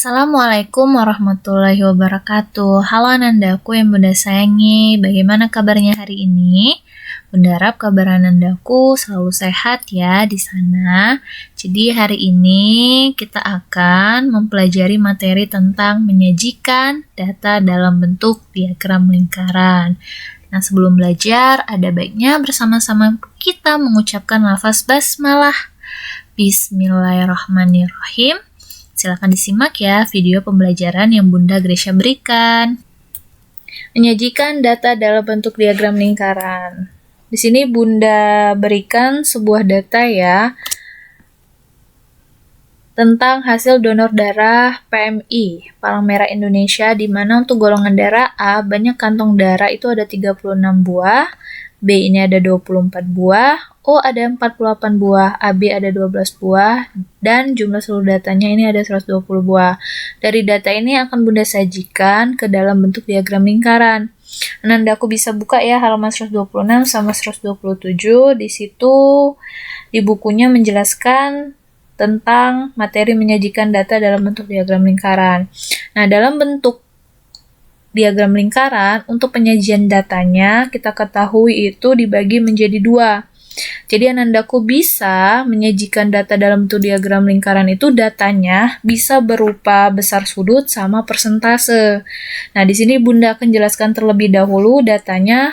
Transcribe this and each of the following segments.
Assalamualaikum warahmatullahi wabarakatuh. Halo Anandaku yang Bunda sayangi, bagaimana kabarnya hari ini? Bunda harap kabar Anandaku selalu sehat ya di sana. Jadi hari ini kita akan mempelajari materi tentang menyajikan data dalam bentuk diagram lingkaran. Nah, sebelum belajar, ada baiknya bersama-sama kita mengucapkan lafaz basmalah. Bismillahirrahmanirrahim. Silakan disimak ya video pembelajaran yang Bunda Gresha berikan. Menyajikan data dalam bentuk diagram lingkaran. Di sini Bunda berikan sebuah data ya tentang hasil donor darah PMI, Palang Merah Indonesia, di mana untuk golongan darah A banyak kantong darah itu ada 36 buah, B ini ada 24 buah, O ada 48 buah, AB ada 12 buah, dan jumlah seluruh datanya ini ada 120 buah. Dari data ini akan Bunda sajikan ke dalam bentuk diagram lingkaran. Anandaku bisa buka ya halaman 126 sama 127. Di situ di bukunya menjelaskan tentang materi menyajikan data dalam bentuk diagram lingkaran. Nah, dalam bentuk diagram lingkaran, untuk penyajian datanya kita ketahui itu dibagi menjadi dua. Jadi Anandaku bisa menyajikan data dalam bentuk diagram lingkaran itu datanya bisa berupa besar sudut sama persentase. Nah, di sini Bunda akan jelaskan terlebih dahulu datanya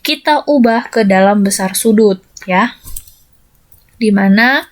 kita ubah ke dalam besar sudut ya. Di mana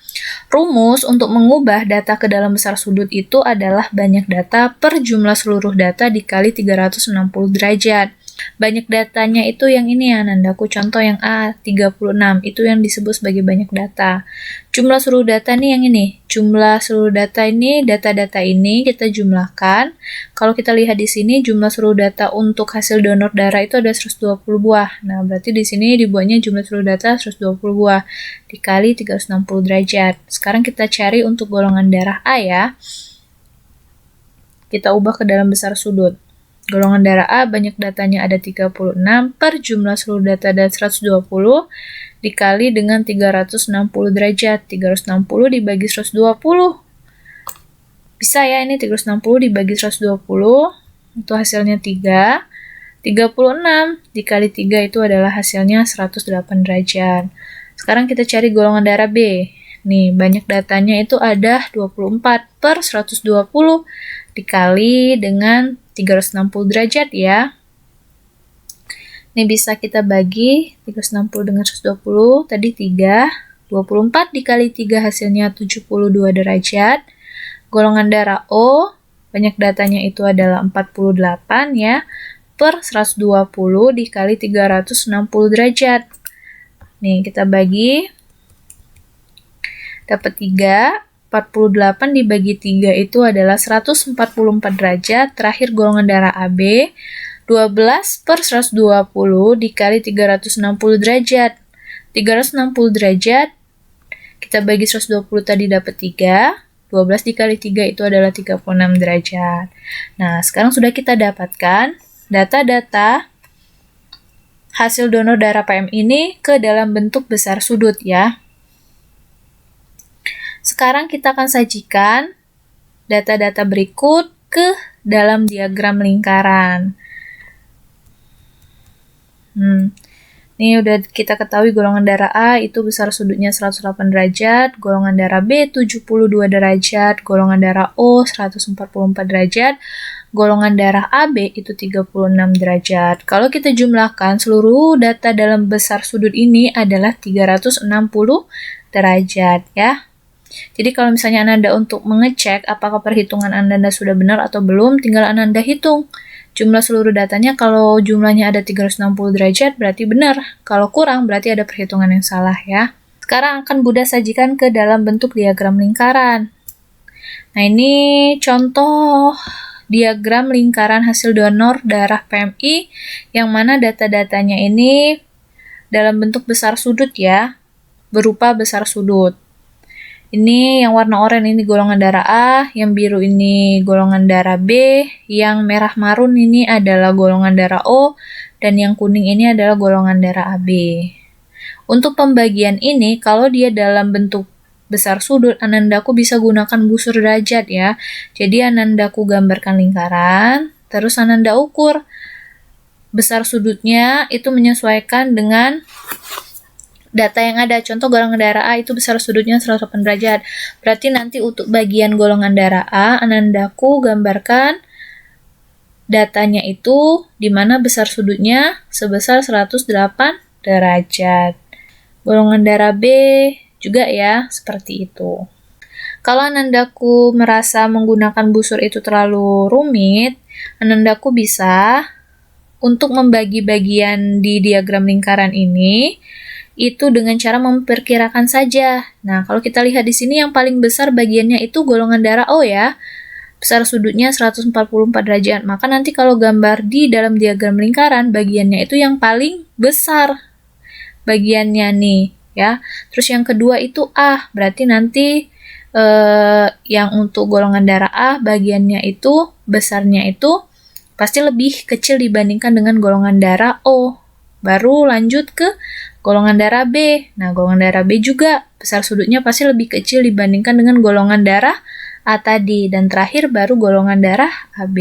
rumus untuk mengubah data ke dalam besar sudut itu adalah banyak data per jumlah seluruh data dikali 360 derajat. Banyak datanya itu yang ini ya Anandaku, contoh yang A, 36, itu yang disebut sebagai banyak data. Jumlah seluruh data nih yang ini, jumlah seluruh data ini, data-data ini kita jumlahkan. Kalau kita lihat di sini, jumlah seluruh data untuk hasil donor darah itu ada 120 buah. Nah, berarti di sini dibuatnya jumlah seluruh data 120 buah, dikali 360 derajat. Sekarang kita cari untuk golongan darah A ya. Kita ubah ke dalam besar sudut. Golongan darah A banyak datanya ada 36 per jumlah seluruh data ada 120 dikali dengan 360 derajat. 360 dibagi 120. Bisa ya ini 360 dibagi 120 itu hasilnya 3. 36 dikali 3 itu adalah hasilnya 108 derajat. Sekarang kita cari golongan darah B. Nih, banyak datanya itu ada 24 per 120 dikali dengan 360 derajat ya. Ini bisa kita bagi 360 dengan 120, tadi 3. 24 dikali 3 hasilnya 72 derajat. Golongan darah O, banyak datanya itu adalah 48 ya, per 120 dikali 360 derajat. Nih, kita bagi, dapat 3. 48 dibagi 3 itu adalah 144 derajat. Terakhir golongan darah AB, 12 per 120 dikali 360 derajat. 360 derajat, kita bagi 120 tadi dapat 3. 12 dikali 3 itu adalah 36 derajat. Nah, sekarang sudah kita dapatkan data-data hasil donor darah PM ini ke dalam bentuk besar sudut ya. Sekarang kita akan sajikan data-data berikut ke dalam diagram lingkaran. Ini udah kita ketahui golongan darah A itu besar sudutnya 108 derajat, golongan darah B 72 derajat, golongan darah O 144 derajat, golongan darah AB itu 36 derajat. Kalau kita jumlahkan seluruh data dalam besar sudut ini adalah 360 derajat ya. Jadi kalau misalnya Ananda untuk mengecek apakah perhitungan Ananda sudah benar atau belum, tinggal Ananda hitung. Jumlah seluruh datanya kalau jumlahnya ada 360 derajat berarti benar. Kalau kurang berarti ada perhitungan yang salah ya. Sekarang akan Bunda sajikan ke dalam bentuk diagram lingkaran. Nah, ini contoh diagram lingkaran hasil donor darah PMI yang mana data-datanya ini dalam bentuk besar sudut ya, berupa besar sudut. Ini yang warna oranye ini golongan darah A, yang biru ini golongan darah B, yang merah marun ini adalah golongan darah O, dan yang kuning ini adalah golongan darah AB. Untuk pembagian ini, kalau dia dalam bentuk besar sudut, Anandaku bisa gunakan busur derajat ya. Jadi Anandaku gambarkan lingkaran, terus Ananda ukur. Besar sudutnya itu menyesuaikan dengan data yang ada. Contoh golongan darah A itu besar sudutnya 108 derajat. Berarti nanti untuk bagian golongan darah A, Anandaku gambarkan datanya itu di mana besar sudutnya sebesar 108 derajat. Golongan darah B juga ya, seperti itu. Kalau Anandaku merasa menggunakan busur itu terlalu rumit, Anandaku bisa untuk membagi bagian di diagram lingkaran ini itu dengan cara memperkirakan saja. Nah, kalau kita lihat di sini yang paling besar bagiannya itu golongan darah O ya. Besar sudutnya 144 derajat. Maka nanti kalau gambar di dalam diagram lingkaran, bagiannya itu yang paling besar bagiannya nih ya. Terus yang kedua itu A. Berarti nanti yang untuk golongan darah A bagiannya itu besarnya itu pasti lebih kecil dibandingkan dengan golongan darah O. Baru lanjut ke golongan darah B. Nah, golongan darah B juga besar sudutnya pasti lebih kecil dibandingkan dengan golongan darah A tadi. Dan terakhir baru golongan darah AB.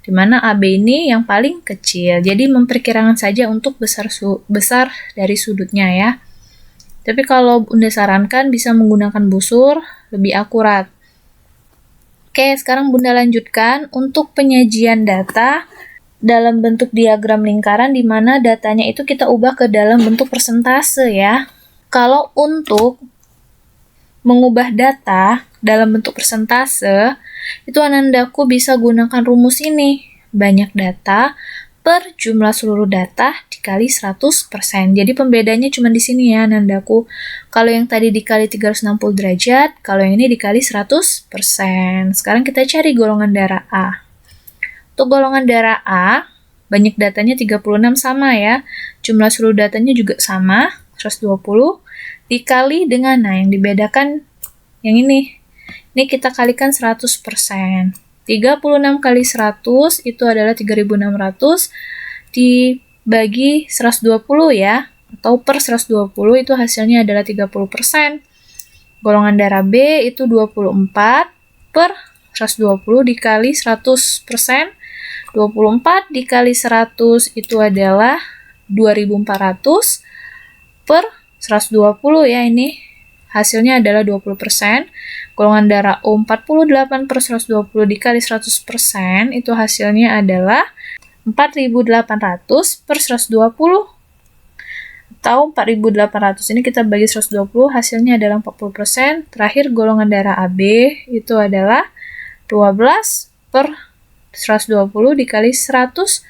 Di mana AB ini yang paling kecil. Jadi memperkirakan saja untuk besar dari sudutnya ya. Tapi kalau Bunda sarankan bisa menggunakan busur lebih akurat. Oke, sekarang Bunda lanjutkan untuk penyajian data dalam bentuk diagram lingkaran di mana datanya itu kita ubah ke dalam bentuk persentase ya. Kalau untuk mengubah data dalam bentuk persentase, itu Anandaku bisa gunakan rumus ini. Banyak data per jumlah seluruh data dikali 100%. Jadi pembedanya cuma di sini ya Anandaku. Kalau yang tadi dikali 360 derajat, kalau yang ini dikali 100%. Sekarang kita cari golongan darah A. Untuk golongan darah A, banyak datanya 36 sama ya. Jumlah seluruh datanya juga sama, 120. Dikali dengan, nah yang dibedakan yang ini. Ini kita kalikan 100%. 36 kali 100 itu adalah 3.600 dibagi 120 ya. Atau per 120 itu hasilnya adalah 30%. Golongan darah B itu 24 per 120 dikali 100%. 24 dikali 100 itu adalah 2.400 per 120 ya ini. Hasilnya adalah 20%. Golongan darah O 48 per 120 dikali 100% itu hasilnya adalah 4.800 per 120. Atau 4.800 ini kita bagi 120 hasilnya adalah 40%. Terakhir golongan darah AB itu adalah 12 per 120 dikali 100%.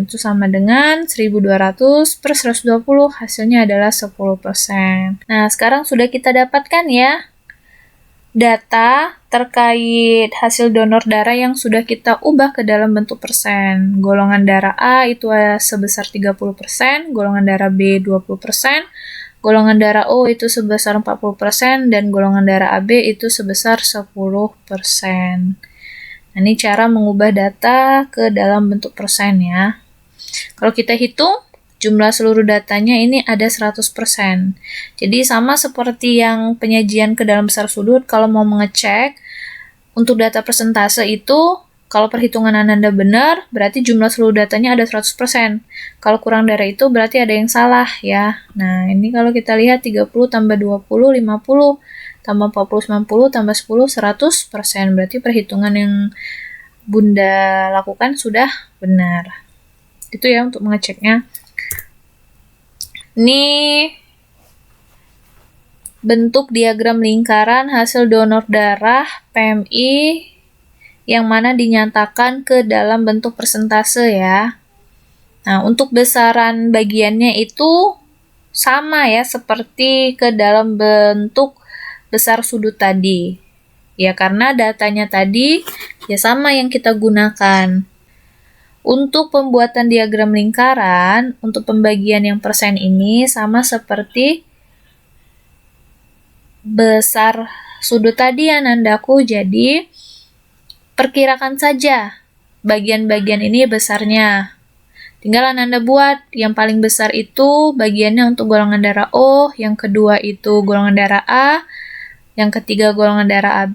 Itu sama dengan 1.200 per 120, hasilnya adalah 10%. Nah, sekarang sudah kita dapatkan ya data terkait hasil donor darah yang sudah kita ubah ke dalam bentuk persen. Golongan darah A itu sebesar 30%, golongan darah B 20%, golongan darah O itu sebesar 40%, dan golongan darah AB itu sebesar 10%. Nah, ini cara mengubah data ke dalam bentuk persen ya. Kalau kita hitung, jumlah seluruh datanya ini ada 100%. Jadi sama seperti yang penyajian ke dalam besar sudut, kalau mau mengecek untuk data persentase itu, kalau perhitungan Ananda benar, berarti jumlah seluruh datanya ada 100%. Kalau kurang dari itu, berarti ada yang salah ya. Nah, ini kalau kita lihat 30 tambah 20, 50. Tambah 40, 90, tambah 10, 100%. Berarti perhitungan yang Bunda lakukan sudah benar. Itu ya untuk mengeceknya. Ini bentuk diagram lingkaran hasil donor darah PMI yang mana dinyatakan ke dalam bentuk persentase ya. Nah, untuk besaran bagiannya itu sama ya seperti ke dalam bentuk besar sudut tadi. Ya, karena datanya tadi ya sama yang kita gunakan. Untuk pembuatan diagram lingkaran, untuk pembagian yang persen ini sama seperti besar sudut tadi ya Nandaku. Jadi, perkirakan saja bagian-bagian ini besarnya. Tinggal Ananda buat. Yang paling besar itu bagiannya untuk golongan darah O, yang kedua itu golongan darah A, yang ketiga golongan darah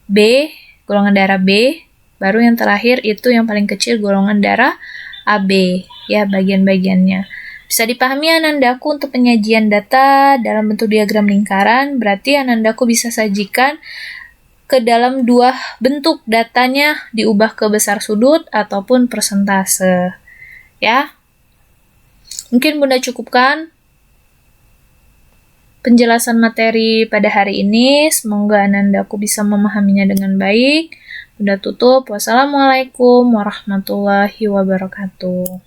B, golongan darah B, baru yang terakhir itu yang paling kecil golongan darah AB, ya bagian-bagiannya. Bisa dipahami Anandaku untuk penyajian data dalam bentuk diagram lingkaran, berarti Anandaku bisa sajikan ke dalam dua bentuk, datanya diubah ke besar sudut ataupun persentase. Ya, mungkin Bunda cukupkan penjelasan materi pada hari ini. Semoga Anandaku bisa memahaminya dengan baik. Bunda tutup. Wassalamualaikum warahmatullahi wabarakatuh.